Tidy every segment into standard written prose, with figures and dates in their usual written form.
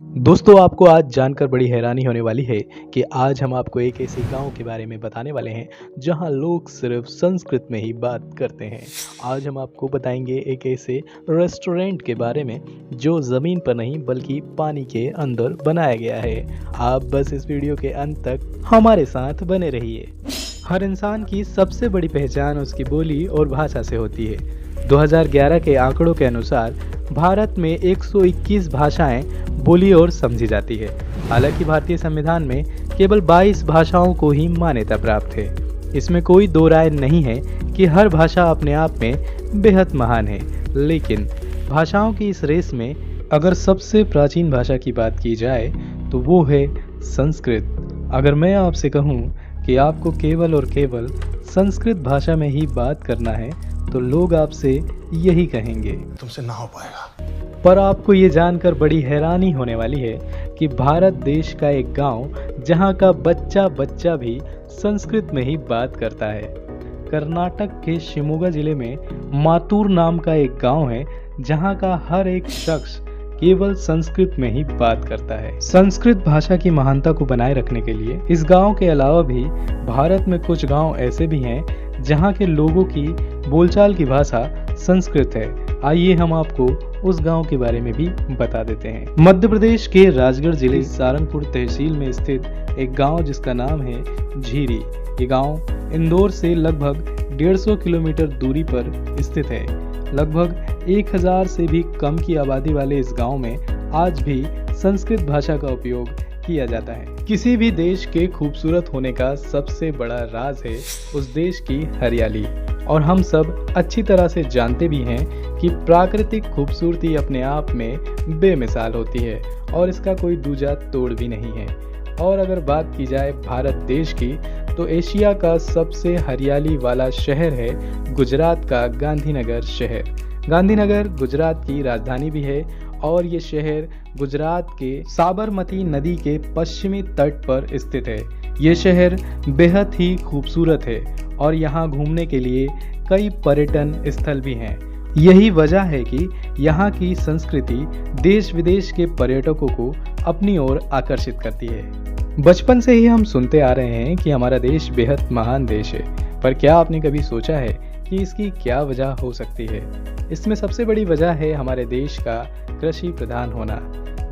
दोस्तों आपको आज जानकर बड़ी हैरानी होने वाली है कि आज हम आपको एक ऐसे गांव के बारे में बताने वाले हैं जहां लोग सिर्फ संस्कृत में ही बात करते हैं। आज हम आपको बताएंगे एक ऐसे रेस्टोरेंट के बारे में जो ज़मीन पर नहीं बल्कि पानी के अंदर बनाया गया है। आप बस इस वीडियो के अंत तक हमारे साथ बने रहिए। हर इंसान की सबसे बड़ी पहचान उसकी बोली और भाषा से होती है। 2011 के आंकड़ों के अनुसार भारत में 121 भाषाएं बोली और समझी जाती है। हालांकि भारतीय संविधान में केवल 22 भाषाओं को ही मान्यता प्राप्त है। इसमें कोई दो राय नहीं है कि हर भाषा अपने आप में बेहद महान है, लेकिन भाषाओं की इस रेस में अगर सबसे प्राचीन भाषा की बात की जाए तो वो है संस्कृत। अगर मैं आपसे कहूँ कि आपको केवल और केवल संस्कृत भाषा में ही बात करना है तो लोग आपसे यही कहेंगे, तुमसे ना हो पाएगा। पर आपको ये जानकर बड़ी हैरानी होने वाली है कि भारत देश का एक गांव जहां का बच्चा बच्चा भी संस्कृत में ही बात करता है। कर्नाटक के शिमोगा जिले में मातूर नाम का एक गांव है जहां का हर एक शख्स केवल संस्कृत में ही बात करता है। संस्कृत भाषा की महानता को बनाए रखने के लिए इस गांव के अलावा भी भारत में कुछ गांव ऐसे भी हैं जहां के लोगों की बोलचाल की भाषा संस्कृत है। आइए हम आपको उस गांव के बारे में भी बता देते हैं। मध्य प्रदेश के राजगढ़ जिले सारंगपुर तहसील में स्थित एक गांव जिसका नाम है झीरी। ये गांव इंदौर से लगभग 150 किलोमीटर दूरी पर स्थित है। लगभग 1000 से भी कम की आबादी वाले इस गांव में आज भी संस्कृत भाषा का उपयोग किया जाता है। किसी भी देश के खूबसूरत होने का सबसे बड़ा राज है उस देश की हरियाली, और हम सब अच्छी तरह से जानते भी हैं कि प्राकृतिक खूबसूरती अपने आप में बेमिसाल होती है और इसका कोई दूजा तोड़ भी नहीं है। और अगर बात की जाए भारत देश की तो एशिया का सबसे हरियाली वाला शहर है गुजरात का गांधीनगर शहर। गांधीनगर गुजरात की राजधानी भी है और ये शहर गुजरात के साबरमती नदी के पश्चिमी तट पर स्थित है। ये शहर बेहद ही खूबसूरत है और यहाँ घूमने के लिए कई पर्यटन स्थल भी हैं। यही वजह है कि यहाँ की संस्कृति देश विदेश के पर्यटकों को अपनी ओर आकर्षित करती है। बचपन से ही हम सुनते आ रहे हैं कि हमारा देश बेहद महान देश है, पर क्या आपने कभी सोचा है कि इसकी क्या वजह हो सकती है? इसमें सबसे बड़ी वजह है हमारे देश का कृषि प्रधान होना।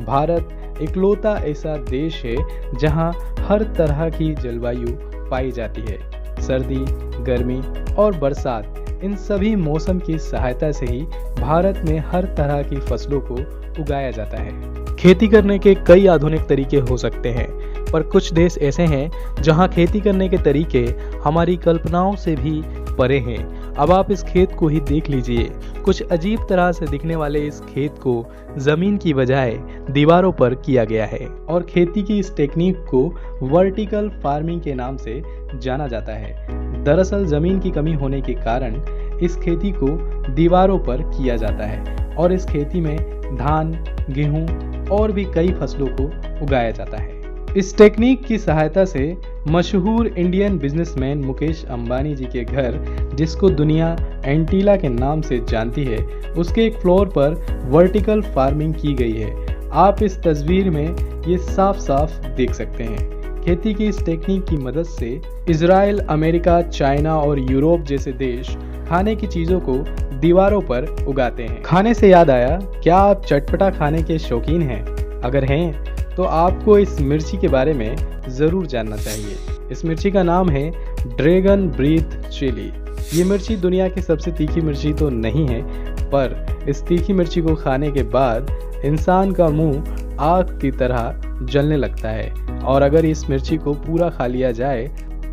भारत इकलौता ऐसा देश है जहां हर तरह की जलवायु पाई जाती है। सर्दी, गर्मी और बरसात, इन सभी मौसम की सहायता से ही भारत में हर तरह की फसलों को उगाया जाता है। खेती करने के कई आधुनिक तरीके हो सकते हैं, पर कुछ देश ऐसे हैं जहां खेती करने के तरीके हमारी कल्पनाओं से भी परे हैं। अब आप इस खेत को ही देख लीजिए। कुछ अजीब तरह से दिखने वाले इस खेत को जमीन की बजाय दीवारों पर किया गया है और खेती की इस टेक्निक को वर्टिकल फार्मिंग के नाम से जाना जाता है। दरअसल जमीन की कमी होने के कारण इस खेती को दीवारों पर किया जाता है और इस खेती में धान, गेहूं और भी कई फसलों को उगाया जाता है। इस टेक्निक की सहायता से मशहूर इंडियन बिजनेसमैन मुकेश अंबानी जी के घर, जिसको दुनिया एंटीला के नाम से जानती है, उसके एक फ्लोर पर वर्टिकल फार्मिंग की गई है। आप इस तस्वीर में ये साफ साफ देख सकते हैं। खेती की इस टेक्निक की मदद से इजराइल, अमेरिका, चाइना और यूरोप जैसे देश खाने की चीज़ों को दीवारों पर उगाते हैं। खाने से याद आया, क्या आप चटपटा खाने के शौकीन हैं? अगर हैं तो आपको इस मिर्ची के बारे में ज़रूर जानना चाहिए। इस मिर्ची का नाम है ड्रैगन ब्रीथ चिली। ये मिर्ची दुनिया की सबसे तीखी मिर्ची तो नहीं है, पर इस तीखी मिर्ची को खाने के बाद इंसान का मुंह आग की तरह जलने लगता है और अगर इस मिर्ची को पूरा खा लिया जाए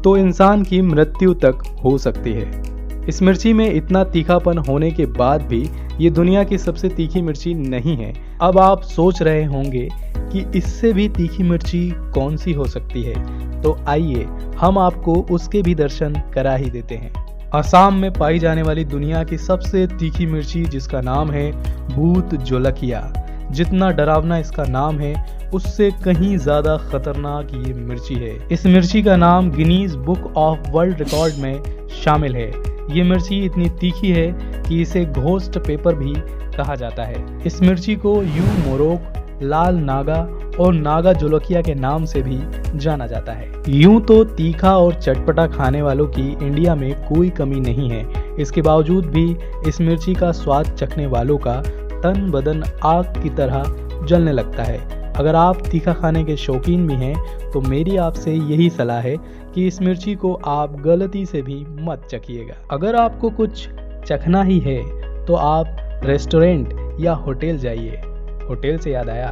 तो इंसान की मृत्यु तक हो सकती है। इस मिर्ची में इतना तीखापन होने के बाद भी ये दुनिया की सबसे तीखी मिर्ची नहीं है। अब आप सोच रहे होंगे कि इससे भी तीखी मिर्ची कौन सी हो सकती है, तो आइए हम आपको उसके भी दर्शन करा ही देते हैं। असम में पाई जाने वाली दुनिया की सबसे तीखी मिर्ची, जिसका नाम है भूत जोलकिया। जितना डरावना इसका नाम है उससे कहीं ज्यादा खतरनाक ये मिर्ची है। इस मिर्ची का नाम Guinness book of world record में शामिल है। ये मिर्ची इतनी तीखी है कि इसे घोस्ट पेपर भी कहा जाता है। इस मिर्ची को यू मोरोक लाल नागा और नागा जोलोकिया के नाम से भी जाना जाता है। यूं तो तीखा और चटपटा खाने वालों की इंडिया में कोई कमी नहीं है, इसके बावजूद भी इस मिर्ची का स्वाद चखने वालों का तन बदन आग की तरह जलने लगता है। अगर आप तीखा खाने के शौकीन भी हैं तो मेरी आपसे यही सलाह है कि इस मिर्ची को आप गलती से भी मत चखिएगा। अगर आपको कुछ चखना ही है तो आप रेस्टोरेंट या होटल जाइए। होटल से याद आया,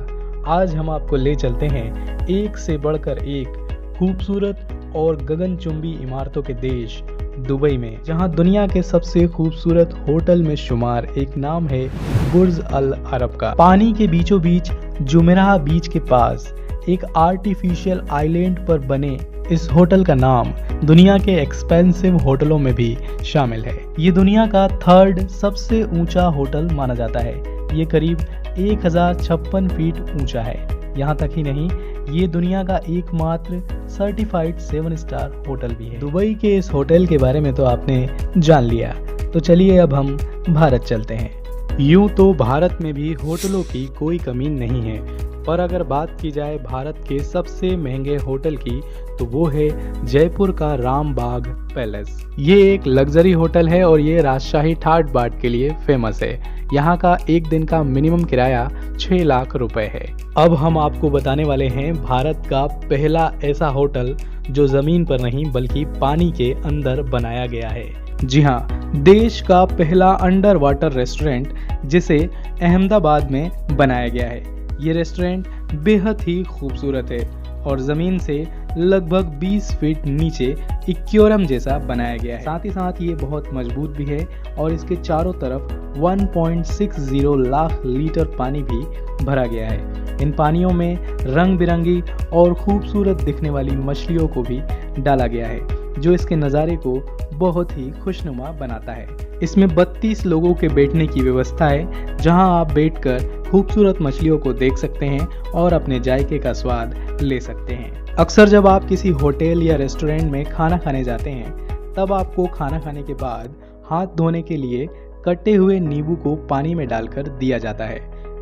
आज हम आपको ले चलते हैं एक से बढ़कर एक खूबसूरत और गगनचुंबी इमारतों के देश दुबई में, जहां दुनिया के सबसे खूबसूरत होटल में शुमार एक नाम है बुर्ज अल अरब का। पानी के बीचों बीच जुमेराह बीच के पास एक आर्टिफिशियल आइलैंड पर बने इस होटल का नाम दुनिया के एक्सपेंसिव होटलों में भी शामिल है। ये दुनिया का 3rd सबसे ऊंचा होटल माना जाता है। ये करीब 1056 फीट ऊंचा है। यहाँ तक ही नहीं, ये दुनिया का एकमात्र सर्टिफाइड 7 स्टार होटल भी है। दुबई के इस होटल के बारे में तो आपने जान लिया, तो चलिए अब हम भारत चलते हैं। यूं तो भारत में भी होटलों की कोई कमी नहीं है, पर अगर बात की जाए भारत के सबसे महंगे होटल की तो वो है जयपुर का रामबाग पैलेस। ये एक लग्जरी होटल है और ये राजशाही ठाट बाट के लिए फेमस है। यहाँ का एक दिन का मिनिमम किराया 6 लाख रुपए है। अब हम आपको बताने वाले हैं भारत का पहला ऐसा होटल जो जमीन पर नहीं बल्कि पानी के अंदर बनाया गया है। जी हाँ, देश का पहला अंडर वाटर रेस्टोरेंट जिसे अहमदाबाद में बनाया गया है। ये रेस्टोरेंट बेहद ही खूबसूरत है और जमीन से लगभग 20 फीट नीचे एक्वेरियम जैसा बनाया गया है। साथ ही साथ ये बहुत मजबूत भी है और इसके चारों तरफ 1.60 लाख लीटर पानी भी भरा गया है। इन पानियों में रंग बिरंगी और खूबसूरत दिखने वाली मछलियों को भी डाला गया है, जो इसके नज़ारे को बहुत ही खुशनुमा बनाता है। इसमें 32 लोगों के बैठने की व्यवस्था है, जहां आप बैठकर खूबसूरत मछलियों को देख सकते हैं और अपने जायके का स्वाद ले सकते हैं। अक्सर जब आप किसी होटल या रेस्टोरेंट में खाना खाने जाते हैं, तब आपको खाना खाने के बाद हाथ धोने के लिए कटे हुए नींबू को पानी में डालकर दिया जाता है।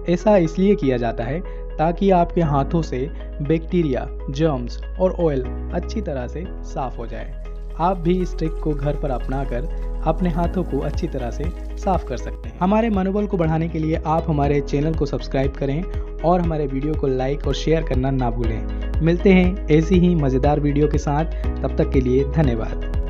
ऐसा इसलिए किया जाता है ताकि आपके हाथों से बैक्टीरिया, जर्म्स और ऑयल अच्छी तरह से साफ हो जाए। आप भी इस ट्रिक को घर पर अपनाकर अपने हाथों को अच्छी तरह से साफ कर सकते हैं। हमारे मनोबल को बढ़ाने के लिए आप हमारे चैनल को सब्सक्राइब करें और हमारे वीडियो को लाइक और शेयर करना ना भूलें। मिलते हैं ऐसी ही मज़ेदार वीडियो के साथ, तब तक के लिए धन्यवाद।